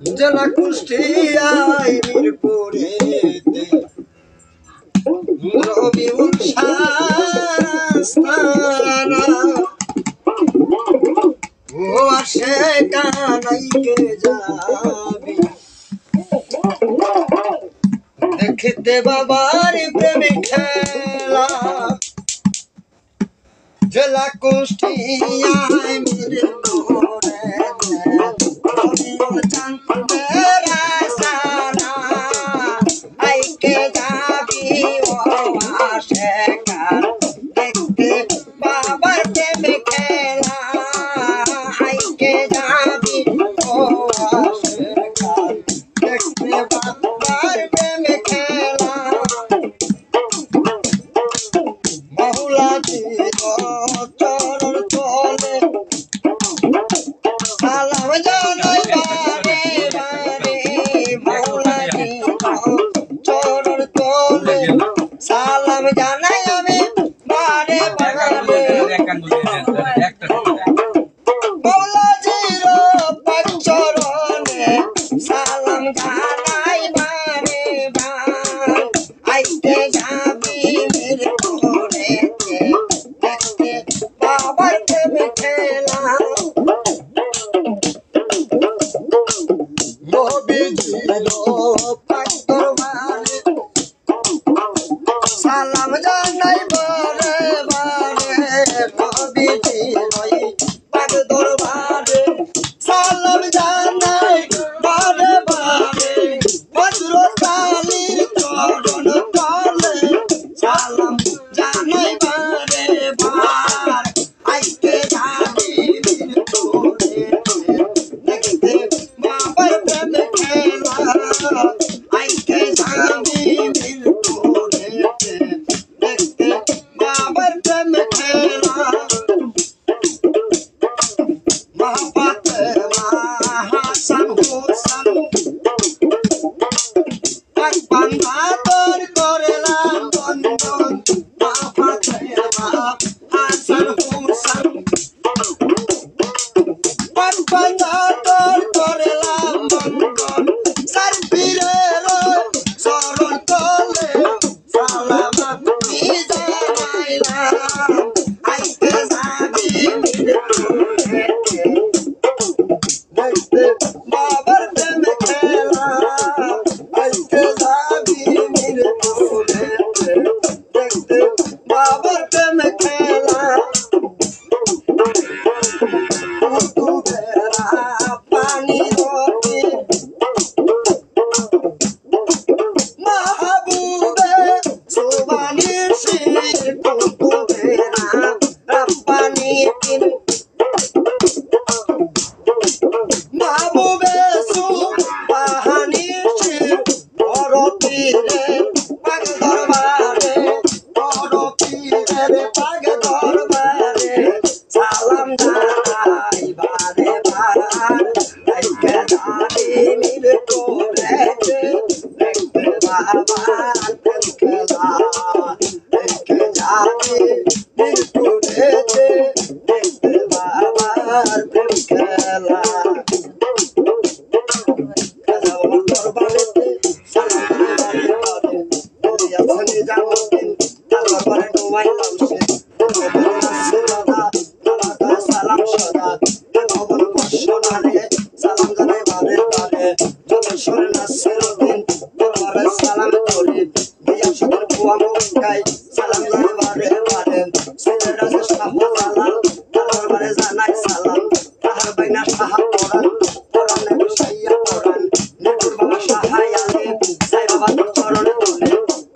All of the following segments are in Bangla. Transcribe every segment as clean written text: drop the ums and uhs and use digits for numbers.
জেলা কুষ্টিয়ায় মিরপুরেতে রবিউল শাস্তানা ও আসে কানাইকে যাবি দেখতে বাবার প্রেমে খেলা জেলা কুষ্টিয়ায় মিরপুরেতে রবিউল চাঁদের আস্তানা আইকে যাবি ও আসে কান দেখতে বাবার প্রেমে খেলা আইকে যাবি ও আসে কান দেখতে বাবার প্রেমে খেলা মহুলা দিল চরণ তলে সালাম জানাই বারে বারে মহুলা দিল চরণ তলে সালাম জানাই আমি বারে বারে মৌলাজির পাঁচরণে সালাম জানাই বারে বার আইতে যাবি মিরপুরেতে দেখতে বাবার প্রেমে খেলা নবীজির পাঁচরণে সালাম জানাই বারে বারে নবীজির পাক দরবারে সালাম জানাই বারে বারে হযরত আলীর চরণ তলে সালাম জানাই বারে বার আইতে যাবি মিরপুরেতে দেখতে বাবার প্রেমে খেলা আইতে যাবি মিরপুরেতে দেখতে বাবার প্রেমে খেলা মা ফাতেমা হাসান হোসেন এক বান্দা তোর করলাম বন্ধন মা ফাতেমা হাসান হোসেন এক বান্দা তোর করলাম বন্ধন সার পীরের চরণ তলে সালাম জানাইলাম আইতে যাবি মিরপুরেতে দেখতে বাবার প্রেমে খেলা আইতে যাবি মিরপুরেতে দেখতে বাবার প্রেমে খেলা কুতুবেরা পানি রতি মাহবুবে সুবানি শির কুতুবেরা পানি তিন মাহবুবে সুবানি শির বড় পীরে পাক দরবারে বড় পীরের পাক দরবারে সালাম জানাই বারে বার আইকে যাবি মিরপুরেতে দেখতে বাবার প্রেম খেলা আইকে যাবি মিরপুরেতে দেখতে বাবার প্রেম খেলা খাজা বাবার দরবারেতে সালাম জানাই বারে বারে আসলে জামুদ্দিন তার দরবারে ডুবাইলাম সে সালাম সদা ভবন বর্ষণারে সালাম জানাই বারে বারে জলেশ্বর নাসিরউদ্দিন দরবারে সালাম করি দিয়া সদর বুয়া মক্কায় সালাম জানাই বারে বারে সিলেট রাজা শাহজালাল দরবারে জানাই সালাম তাহার বাইনা শাহ পরান পরানে বসাইয়া পরান নূর বাবা শাহাই আলী সাই বাবা তোর চরণে তোলে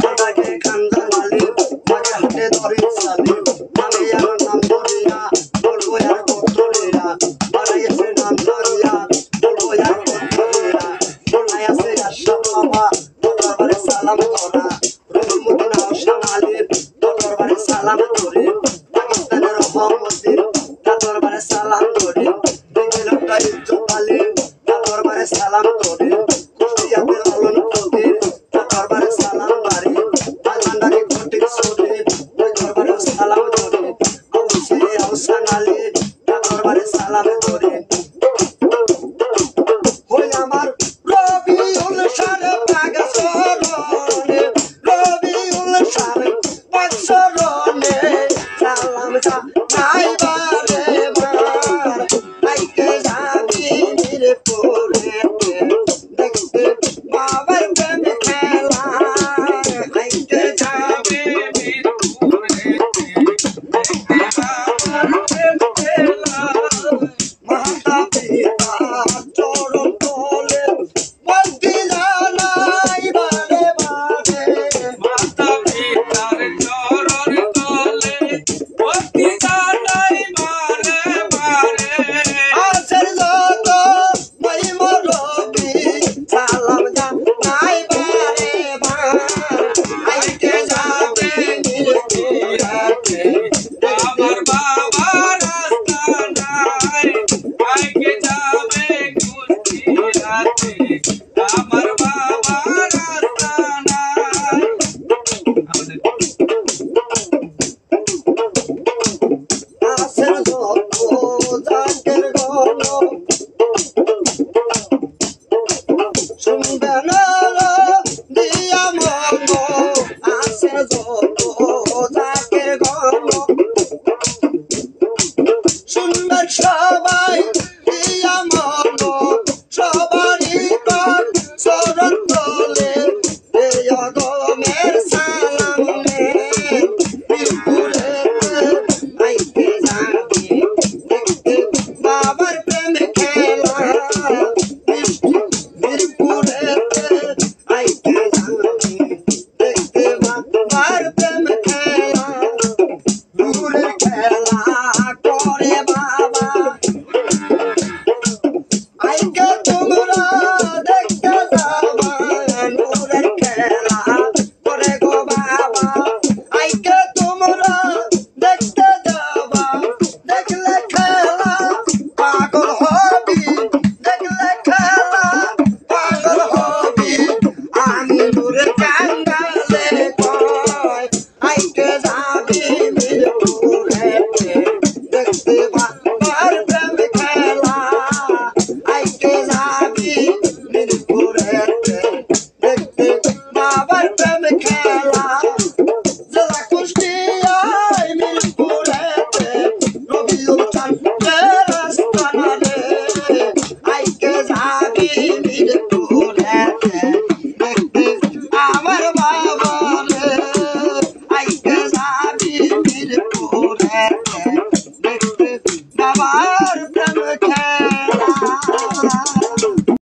বাবাকে খান জামালি মাঝে হাতে ধরি সালি নামে আর নাম ধরিয়া বলবো আর কতরেরা বানাইছে নাম ধরিয়া বলবো আর কতরেরা বনাইছে আশা বাবা দরবারে সালাম করা রহমতুল্লাহ হোসেন আলী দরবারে সালাম করে পাকিস্তানের রহমতুদ্দিন দরবারে সালাম করে দিল্লির ইজ্জত আলী দরবারে সালাম করে কুষ্টিয়াতে লালন ফকির দরবারে সালাম বাড়ি আলমান্দারি ঘটির সুরে দরবারে সালাম করে অবশ্যই হোসেন আলী দরবারে সালাম করে হই আমার থাকবে